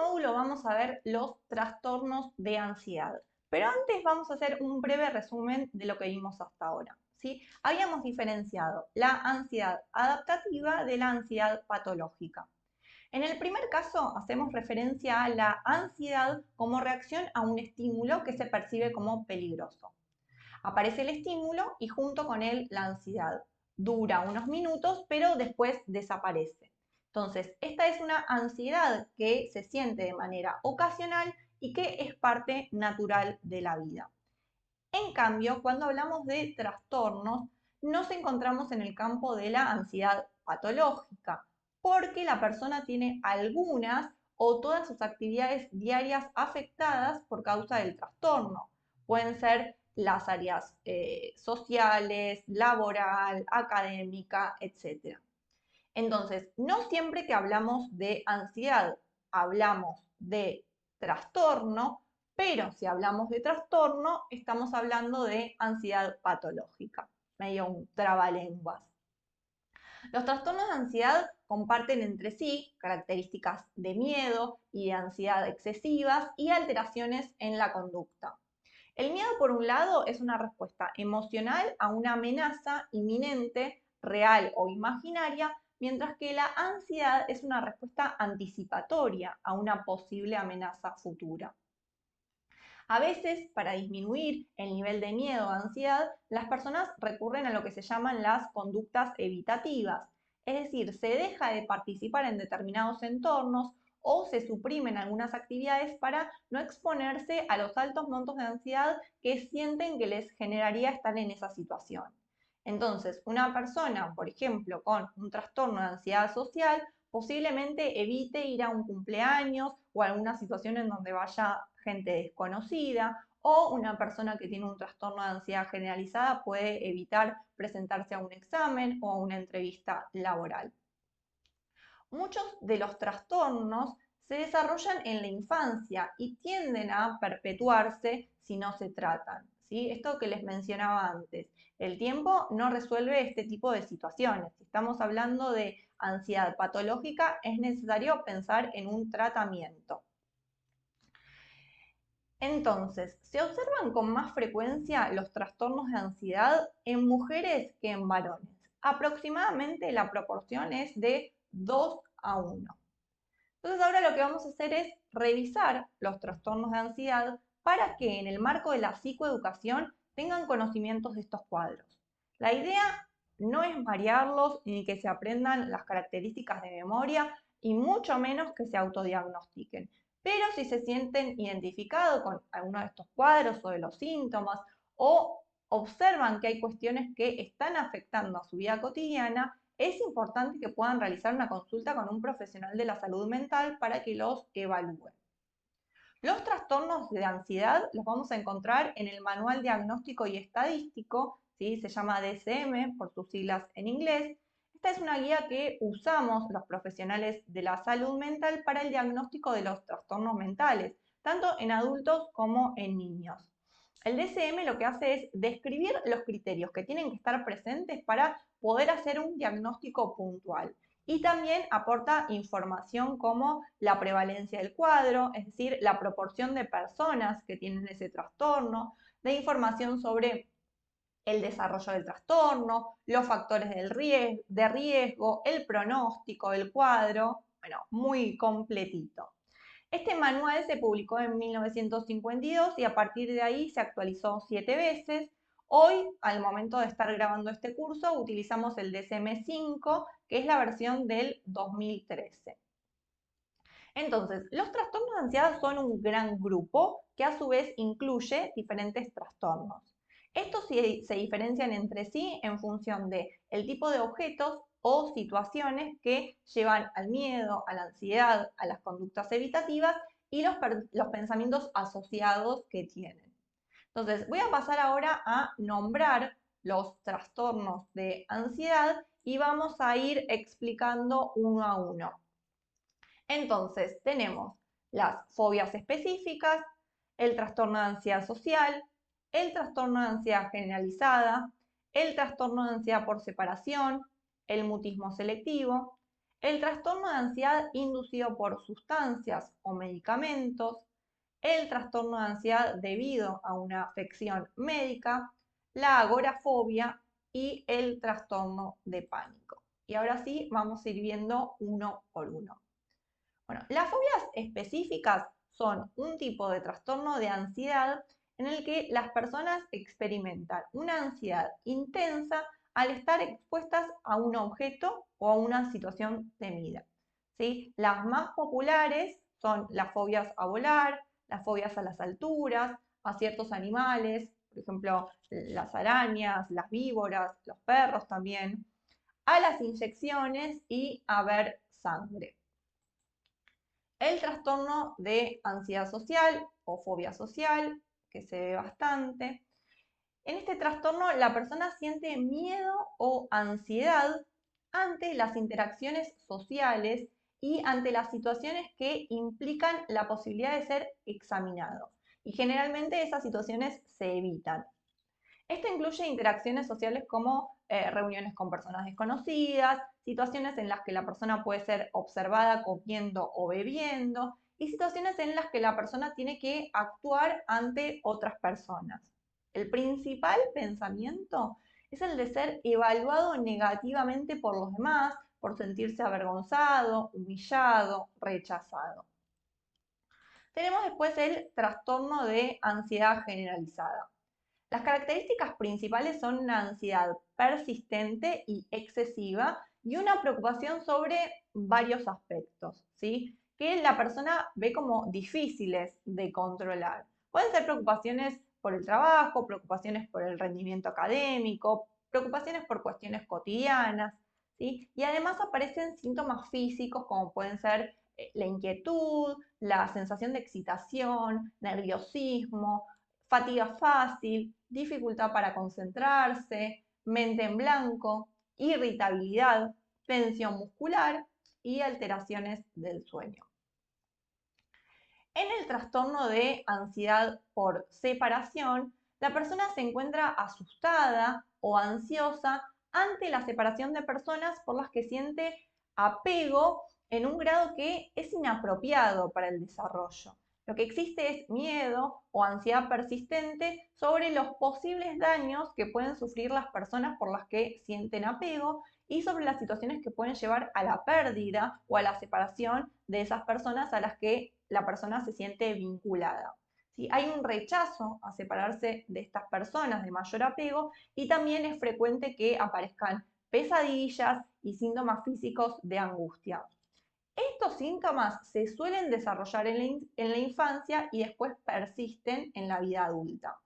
módulo vamos a ver los trastornos de ansiedad, pero antes vamos a hacer un breve resumen de lo que vimos hasta ahora, ¿sí? Habíamos diferenciado la ansiedad adaptativa de la ansiedad patológica. En el primer caso, hacemos referencia a la ansiedad como reacción a un estímulo que se percibe como peligroso. Aparece el estímulo y junto con él la ansiedad. Dura unos minutos, pero después desaparece. Entonces, esta es una ansiedad que se siente de manera ocasional y que es parte natural de la vida. En cambio, cuando hablamos de trastornos, nos encontramos en el campo de la ansiedad patológica, porque la persona tiene algunas o todas sus actividades diarias afectadas por causa del trastorno. Pueden ser las áreas sociales, laboral, académica, etc. Entonces, no siempre que hablamos de ansiedad hablamos de trastorno, pero si hablamos de trastorno, estamos hablando de ansiedad patológica, medio un trabalenguas. Los trastornos de ansiedad comparten entre sí características de miedo y de ansiedad excesivas y alteraciones en la conducta. El miedo, por un lado, es una respuesta emocional a una amenaza inminente, real o imaginaria, mientras que la ansiedad es una respuesta anticipatoria a una posible amenaza futura. A veces, para disminuir el nivel de miedo o ansiedad, las personas recurren a lo que se llaman las conductas evitativas, es decir, se deja de participar en determinados entornos o se suprimen algunas actividades para no exponerse a los altos montos de ansiedad que sienten que les generaría estar en esa situación. Entonces, una persona, por ejemplo, con un trastorno de ansiedad social, posiblemente evite ir a un cumpleaños o a alguna situación en donde vaya gente desconocida, o una persona que tiene un trastorno de ansiedad generalizada puede evitar presentarse a un examen o a una entrevista laboral. Muchos de los trastornos se desarrollan en la infancia y tienden a perpetuarse si no se tratan, ¿sí? Esto que les mencionaba antes. El tiempo no resuelve este tipo de situaciones. Si estamos hablando de ansiedad patológica, es necesario pensar en un tratamiento. Entonces, se observan con más frecuencia los trastornos de ansiedad en mujeres que en varones. Aproximadamente la proporción es de 2:1. Entonces ahora lo que vamos a hacer es revisar los trastornos de ansiedad para que en el marco de la psicoeducación tengan conocimientos de estos cuadros. La idea no es marearlos ni que se aprendan las características de memoria y mucho menos que se autodiagnostiquen. Pero si se sienten identificados con alguno de estos cuadros o de los síntomas o observan que hay cuestiones que están afectando a su vida cotidiana, es importante que puedan realizar una consulta con un profesional de la salud mental para que los evalúe. Los trastornos de ansiedad los vamos a encontrar en el Manual Diagnóstico y Estadístico, ¿sí? Se llama DSM por sus siglas en inglés. Esta es una guía que usamos los profesionales de la salud mental para el diagnóstico de los trastornos mentales, tanto en adultos como en niños. El DSM lo que hace es describir los criterios que tienen que estar presentes para poder hacer un diagnóstico puntual. Y también aporta información como la prevalencia del cuadro, es decir, la proporción de personas que tienen ese trastorno, de información sobre el desarrollo del trastorno, los factores de riesgo, el pronóstico del cuadro, bueno, muy completito. Este manual se publicó en 1952 y a partir de ahí se actualizó 7 veces. Hoy, al momento de estar grabando este curso, utilizamos el DSM-5, que es la versión del 2013. Entonces, los trastornos de ansiedad son un gran grupo que a su vez incluye diferentes trastornos. Estos se diferencian entre sí en función del tipo de objetos o situaciones que llevan al miedo, a la ansiedad, a las conductas evitativas y los pensamientos asociados que tienen. Entonces, voy a pasar ahora a nombrar los trastornos de ansiedad y vamos a ir explicando uno a uno. Entonces, tenemos las fobias específicas, el trastorno de ansiedad social, el trastorno de ansiedad generalizada, el trastorno de ansiedad por separación, el mutismo selectivo, el trastorno de ansiedad inducido por sustancias o medicamentos, el trastorno de ansiedad debido a una afección médica, la agorafobia y el trastorno de pánico. Y ahora sí, vamos a ir viendo uno por uno. Bueno, las fobias específicas son un tipo de trastorno de ansiedad en el que las personas experimentan una ansiedad intensa al estar expuestas a un objeto o a una situación temida. ¿Sí? Las más populares son las fobias a volar, las fobias a las alturas, a ciertos animales, por ejemplo, las arañas, las víboras, los perros también, a las inyecciones y a ver sangre. El trastorno de ansiedad social o fobia social, que se ve bastante. En este trastorno la persona siente miedo o ansiedad ante las interacciones sociales y ante las situaciones que implican la posibilidad de ser examinado. Y generalmente esas situaciones se evitan. Esto incluye interacciones sociales como reuniones con personas desconocidas, situaciones en las que la persona puede ser observada comiendo o bebiendo y situaciones en las que la persona tiene que actuar ante otras personas. El principal pensamiento es el de ser evaluado negativamente por los demás, por sentirse avergonzado, humillado, rechazado. Tenemos después el trastorno de ansiedad generalizada. Las características principales son una ansiedad persistente y excesiva y una preocupación sobre varios aspectos, ¿sí? Que la persona ve como difíciles de controlar. Pueden ser preocupaciones por el trabajo, preocupaciones por el rendimiento académico, preocupaciones por cuestiones cotidianas, ¿sí? Y además aparecen síntomas físicos como pueden ser la inquietud, la sensación de excitación, nerviosismo, fatiga fácil, dificultad para concentrarse, mente en blanco, irritabilidad, tensión muscular y alteraciones del sueño. En el trastorno de ansiedad por separación, la persona se encuentra asustada o ansiosa ante la separación de personas por las que siente apego en un grado que es inapropiado para el desarrollo. Lo que existe es miedo o ansiedad persistente sobre los posibles daños que pueden sufrir las personas por las que sienten apego y sobre las situaciones que pueden llevar a la pérdida o a la separación de esas personas a las que la persona se siente vinculada. ¿Sí? Hay un rechazo a separarse de estas personas de mayor apego y también es frecuente que aparezcan pesadillas y síntomas físicos de angustia. Estos síntomas se suelen desarrollar en la infancia y después persisten en la vida adulta.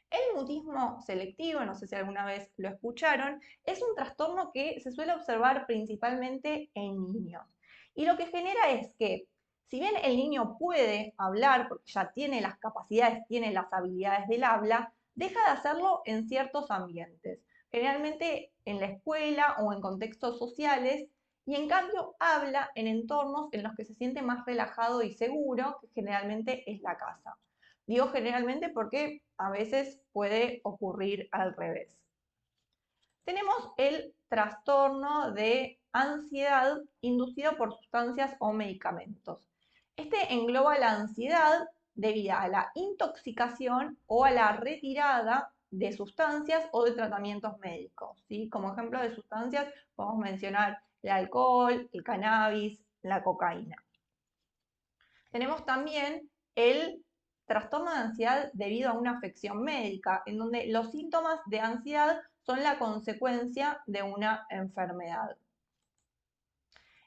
El mutismo selectivo, no sé si alguna vez lo escucharon, es un trastorno que se suele observar principalmente en niños. Y lo que genera es que, si bien el niño puede hablar, porque ya tiene las capacidades, tiene las habilidades del habla, deja de hacerlo en ciertos ambientes, generalmente en la escuela o en contextos sociales, y en cambio habla en entornos en los que se siente más relajado y seguro, que generalmente es la casa. Digo generalmente porque a veces puede ocurrir al revés. Tenemos el trastorno de ansiedad inducido por sustancias o medicamentos. Este engloba la ansiedad debida a la intoxicación o a la retirada de sustancias o de tratamientos médicos, ¿sí? Como ejemplo de sustancias podemos mencionar el alcohol, el cannabis, la cocaína. Tenemos también el trastorno de ansiedad debido a una afección médica, en donde los síntomas de ansiedad son la consecuencia de una enfermedad.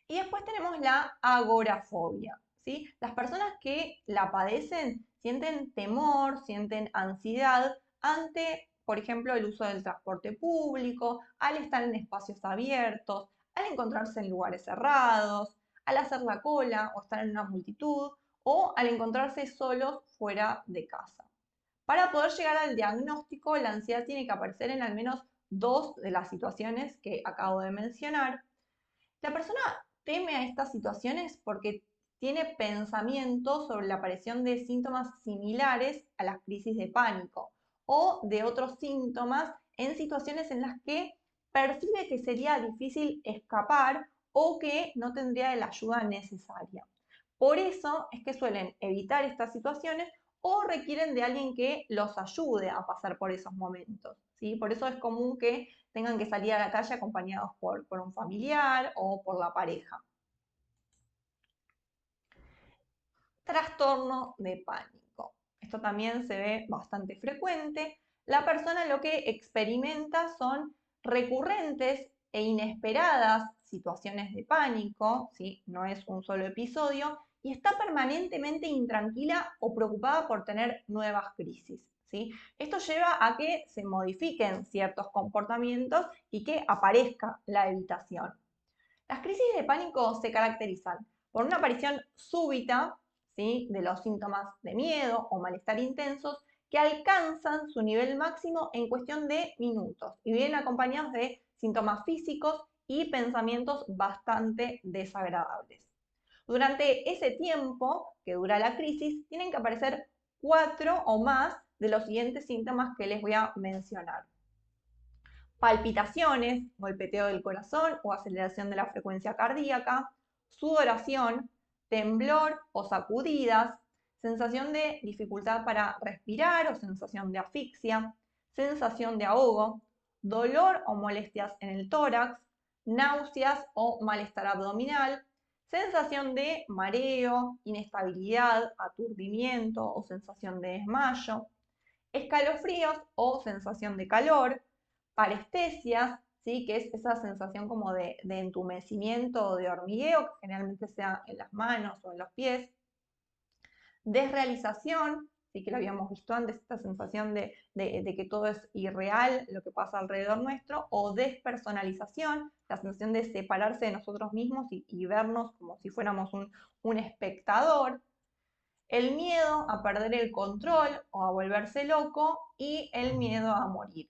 Y después tenemos la agorafobia, ¿sí? Las personas que la padecen sienten temor, sienten ansiedad ante, por ejemplo, el uso del transporte público, al estar en espacios abiertos, al encontrarse en lugares cerrados, al hacer la cola o estar en una multitud, o al encontrarse solos fuera de casa. Para poder llegar al diagnóstico, la ansiedad tiene que aparecer en al menos dos de las situaciones que acabo de mencionar. La persona teme a estas situaciones porque tiene pensamientos sobre la aparición de síntomas similares a las crisis de pánico o de otros síntomas en situaciones en las que percibe que sería difícil escapar o que no tendría la ayuda necesaria. Por eso es que suelen evitar estas situaciones o requieren de alguien que los ayude a pasar por esos momentos, ¿sí? Por eso es común que tengan que salir a la calle acompañados por un familiar o por la pareja. Trastorno de pánico. Esto también se ve bastante frecuente. La persona lo que experimenta son recurrentes e inesperadas situaciones de pánico, ¿sí? No es un solo episodio, y está permanentemente intranquila o preocupada por tener nuevas crisis, ¿sí? Esto lleva a que se modifiquen ciertos comportamientos y que aparezca la evitación. Las crisis de pánico se caracterizan por una aparición súbita, ¿sí?, de los síntomas de miedo o malestar intensos que alcanzan su nivel máximo en cuestión de minutos y vienen acompañados de síntomas físicos y pensamientos bastante desagradables. Durante ese tiempo que dura la crisis, tienen que aparecer 4 o más de los siguientes síntomas que les voy a mencionar: palpitaciones, golpeteo del corazón o aceleración de la frecuencia cardíaca, sudoración, temblor o sacudidas, sensación de dificultad para respirar o sensación de asfixia, sensación de ahogo, dolor o molestias en el tórax, náuseas o malestar abdominal, sensación de mareo, inestabilidad, aturdimiento o sensación de desmayo, escalofríos o sensación de calor, parestesias, ¿sí?, que es esa sensación como de entumecimiento o de hormigueo, que generalmente sea en las manos o en los pies, desrealización, ¿sí?, que lo habíamos visto antes, esta sensación de que todo es irreal, lo que pasa alrededor nuestro, o despersonalización, la sensación de separarse de nosotros mismos y vernos como si fuéramos un espectador, el miedo a perder el control o a volverse loco y el miedo a morir.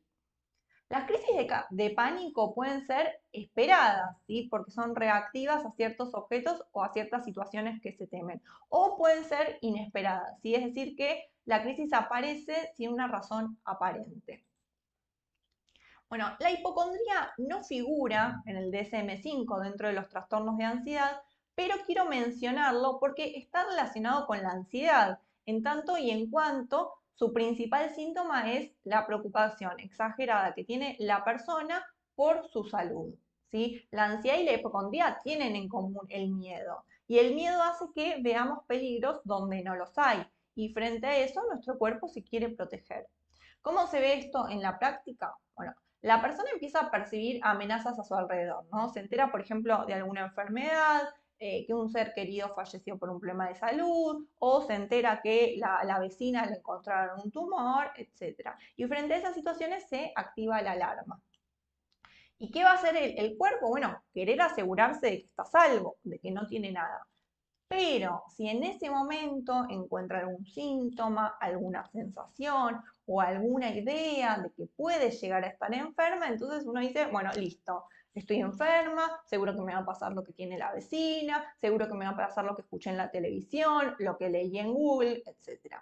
Las crisis de pánico pueden ser esperadas, ¿sí?, porque son reactivas a ciertos objetos o a ciertas situaciones que se temen, o pueden ser inesperadas, ¿sí?, es decir, que la crisis aparece sin una razón aparente. Bueno, la hipocondría no figura en el DSM-5 dentro de los trastornos de ansiedad, pero quiero mencionarlo porque está relacionado con la ansiedad, en tanto y en cuanto su principal síntoma es la preocupación exagerada que tiene la persona por su salud, ¿sí? La ansiedad y la hipocondría tienen en común el miedo, y el miedo hace que veamos peligros donde no los hay, y frente a eso nuestro cuerpo se quiere proteger. ¿Cómo se ve esto en la práctica? Bueno, la persona empieza a percibir amenazas a su alrededor, ¿no? Se entera, por ejemplo, de alguna enfermedad, que un ser querido falleció por un problema de salud, o se entera que la vecina le encontraron un tumor, etc. Y frente a esas situaciones se activa la alarma. ¿Y qué va a hacer el cuerpo? Bueno, querer asegurarse de que está salvo, de que no tiene nada. Pero si en ese momento encuentra algún síntoma, alguna sensación o alguna idea de que puede llegar a estar enferma, entonces uno dice, bueno, listo, estoy enferma, seguro que me va a pasar lo que tiene la vecina, seguro que me va a pasar lo que escuché en la televisión, lo que leí en Google, etc.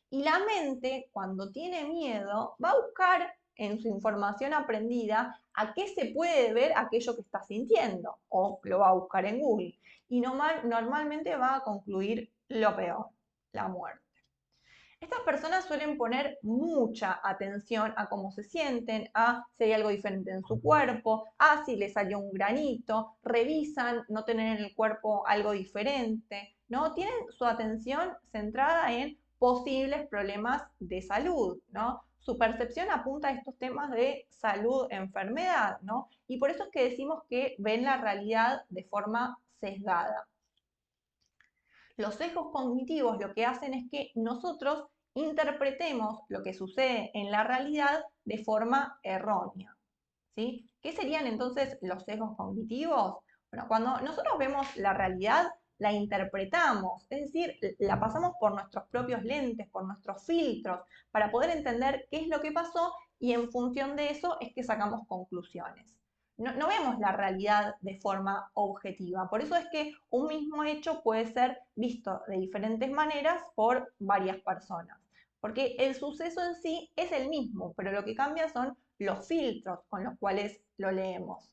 Y la mente, cuando tiene miedo, va a buscar en su información aprendida a qué se puede ver aquello que está sintiendo, o lo va a buscar en Google. Y normalmente va a concluir lo peor, la muerte. Estas personas suelen poner mucha atención a cómo se sienten, a si hay algo diferente en su cuerpo, a si les salió un granito, revisan no tener en el cuerpo algo diferente, ¿no? Tienen su atención centrada en posibles problemas de salud, ¿no? Su percepción apunta a estos temas de salud, enfermedad, ¿no? Y por eso es que decimos que ven la realidad de forma sesgada. Los sesgos cognitivos lo que hacen es que nosotros interpretemos lo que sucede en la realidad de forma errónea, ¿sí? ¿Qué serían entonces los sesgos cognitivos? Bueno, cuando nosotros vemos la realidad, la interpretamos, es decir, la pasamos por nuestros propios lentes, por nuestros filtros, para poder entender qué es lo que pasó y en función de eso es que sacamos conclusiones. No vemos la realidad de forma objetiva. Por eso es que un mismo hecho puede ser visto de diferentes maneras por varias personas. Porque el suceso en sí es el mismo, pero lo que cambia son los filtros con los cuales lo leemos.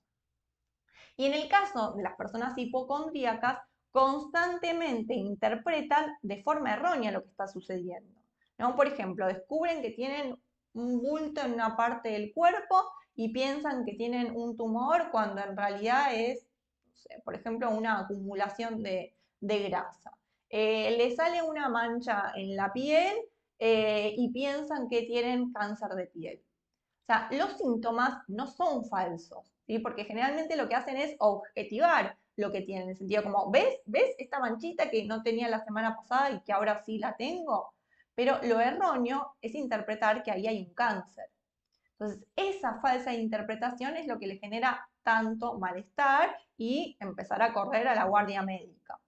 Y en el caso de las personas hipocondríacas, constantemente interpretan de forma errónea lo que está sucediendo, ¿no? Por ejemplo, descubren que tienen un bulto en una parte del cuerpo y piensan que tienen un tumor cuando en realidad es, no sé, por ejemplo, una acumulación de grasa. Le sale una mancha en la piel y piensan que tienen cáncer de piel. O sea, los síntomas no son falsos, ¿sí? Porque generalmente lo que hacen es objetivar lo que tienen, en el sentido como, ¿ves esta manchita que no tenía la semana pasada y que ahora sí la tengo? Pero lo erróneo es interpretar que ahí hay un cáncer. Entonces, esa falsa interpretación es lo que le genera tanto malestar y empezar a correr a la guardia médica.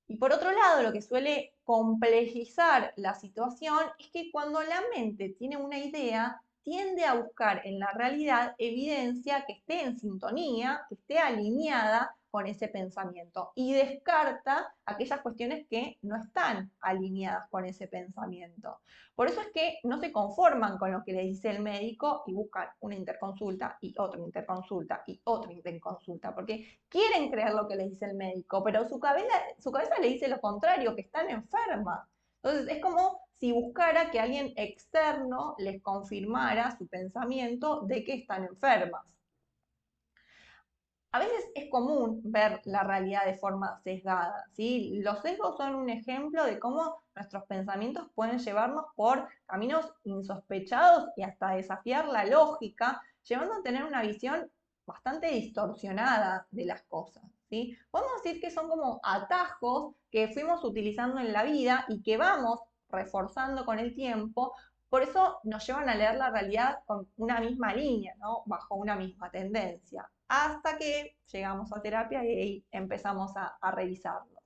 Y por otro lado, lo que suele complejizar la situación es que cuando la mente tiene una idea, tiende a buscar en la realidad evidencia que esté en sintonía, que esté alineada con ese pensamiento y descarta aquellas cuestiones que no están alineadas con ese pensamiento. Por eso es que no se conforman con lo que les dice el médico y buscan una interconsulta y otra interconsulta y otra interconsulta, porque quieren creer lo que les dice el médico, pero su cabeza le dice lo contrario, que están enfermas. Entonces es como si buscara que alguien externo les confirmara su pensamiento de que están enfermas. A veces es común ver la realidad de forma sesgada, ¿sí? Los sesgos son un ejemplo de cómo nuestros pensamientos pueden llevarnos por caminos insospechados y hasta desafiar la lógica, llevando a tener una visión bastante distorsionada de las cosas, ¿sí? Podemos decir que son como atajos que fuimos utilizando en la vida y que vamos reforzando con el tiempo, por eso nos llevan a leer la realidad con una misma línea, ¿no? Bajo una misma tendencia, hasta que llegamos a terapia y ahí empezamos a revisarlo.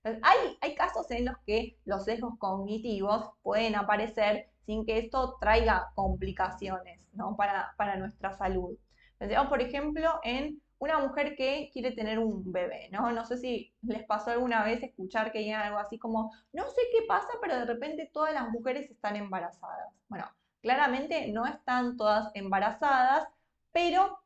Entonces, hay casos en los que los sesgos cognitivos pueden aparecer sin que esto traiga complicaciones, ¿no? para nuestra salud. Pensemos, por ejemplo, en una mujer que quiere tener un bebé, ¿no? No sé si les pasó alguna vez escuchar que digan algo así como, no sé qué pasa, pero de repente todas las mujeres están embarazadas. Bueno, claramente no están todas embarazadas, pero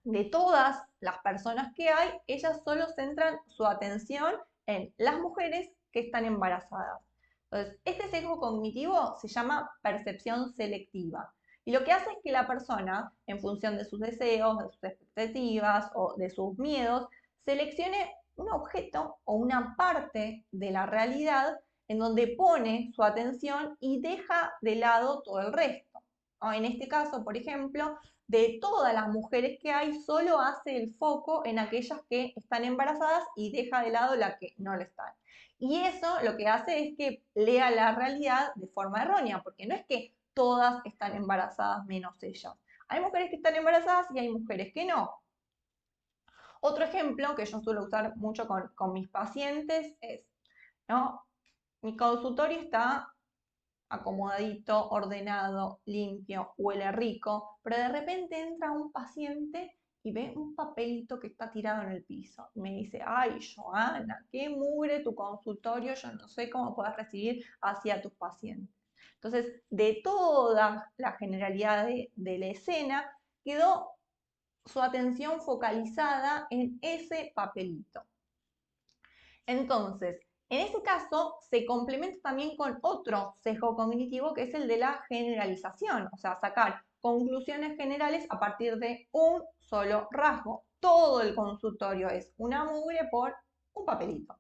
de todas las personas que hay, ellas solo centran su atención en las mujeres que están embarazadas. Entonces, este sesgo cognitivo se llama percepción selectiva. Y lo que hace es que la persona, en función de sus deseos, de sus expectativas o de sus miedos, seleccione un objeto o una parte de la realidad en donde pone su atención y deja de lado todo el resto. En este caso, por ejemplo, de todas las mujeres que hay, solo hace el foco en aquellas que están embarazadas y deja de lado la que no lo están. Y eso lo que hace es que lea la realidad de forma errónea, porque no es que todas están embarazadas menos ellas. Hay mujeres que están embarazadas y hay mujeres que no. Otro ejemplo que yo suelo usar mucho con mis pacientes es, ¿no? Mi consultorio está acomodadito, ordenado, limpio, huele rico, pero de repente entra un paciente y ve un papelito que está tirado en el piso. Y me dice, ay, Joana, qué mugre tu consultorio, yo no sé cómo puedes recibir hacia tus pacientes. Entonces, de toda la generalidad de la escena, quedó su atención focalizada en ese papelito. Entonces, en ese caso, se complementa también con otro sesgo cognitivo que es el de la generalización, o sea, sacar conclusiones generales a partir de un solo rasgo. Todo el consultorio es una mugre por un papelito.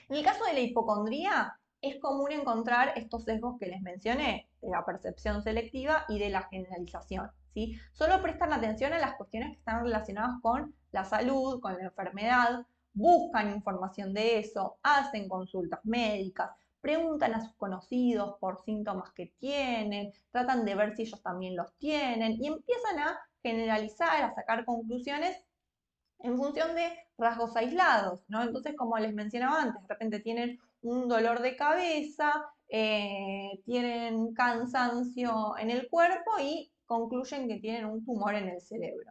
En el caso de la hipocondría, es común encontrar estos sesgos que les mencioné, de la percepción selectiva y de la generalización, ¿sí? Solo prestan atención a las cuestiones que están relacionadas con la salud, con la enfermedad, buscan información de eso, hacen consultas médicas, preguntan a sus conocidos por síntomas que tienen, tratan de ver si ellos también los tienen y empiezan a generalizar, a sacar conclusiones en función de rasgos aislados, ¿no? Entonces, como les mencionaba antes, de repente tienen un dolor de cabeza, tienen cansancio en el cuerpo y concluyen que tienen un tumor en el cerebro.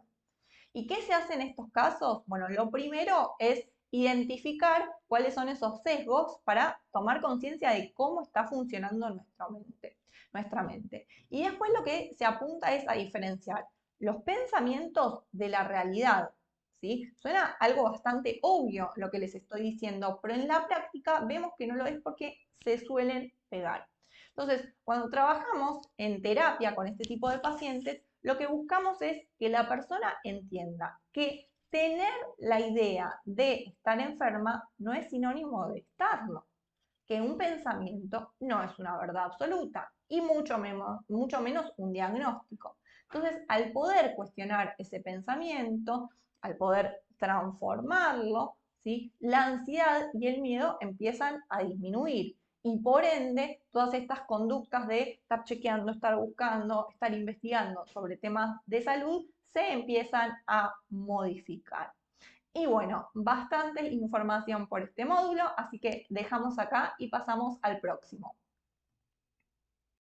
¿Y qué se hace en estos casos? Bueno, lo primero es identificar cuáles son esos sesgos para tomar conciencia de cómo está funcionando nuestra mente. Y después lo que se apunta es a diferenciar los pensamientos de la realidad. ¿Sí? Suena algo bastante obvio lo que les estoy diciendo, pero en la práctica vemos que no lo es porque se suelen pegar. Entonces, cuando trabajamos en terapia con este tipo de pacientes, lo que buscamos es que la persona entienda que tener la idea de estar enferma no es sinónimo de estarlo, que un pensamiento no es una verdad absoluta y mucho menos un diagnóstico. Entonces, al poder cuestionar ese pensamiento, al poder transformarlo, ¿sí? La ansiedad y el miedo empiezan a disminuir y por ende todas estas conductas de estar chequeando, estar buscando, estar investigando sobre temas de salud se empiezan a modificar. Y bueno, bastante información por este módulo, así que dejamos acá y pasamos al próximo.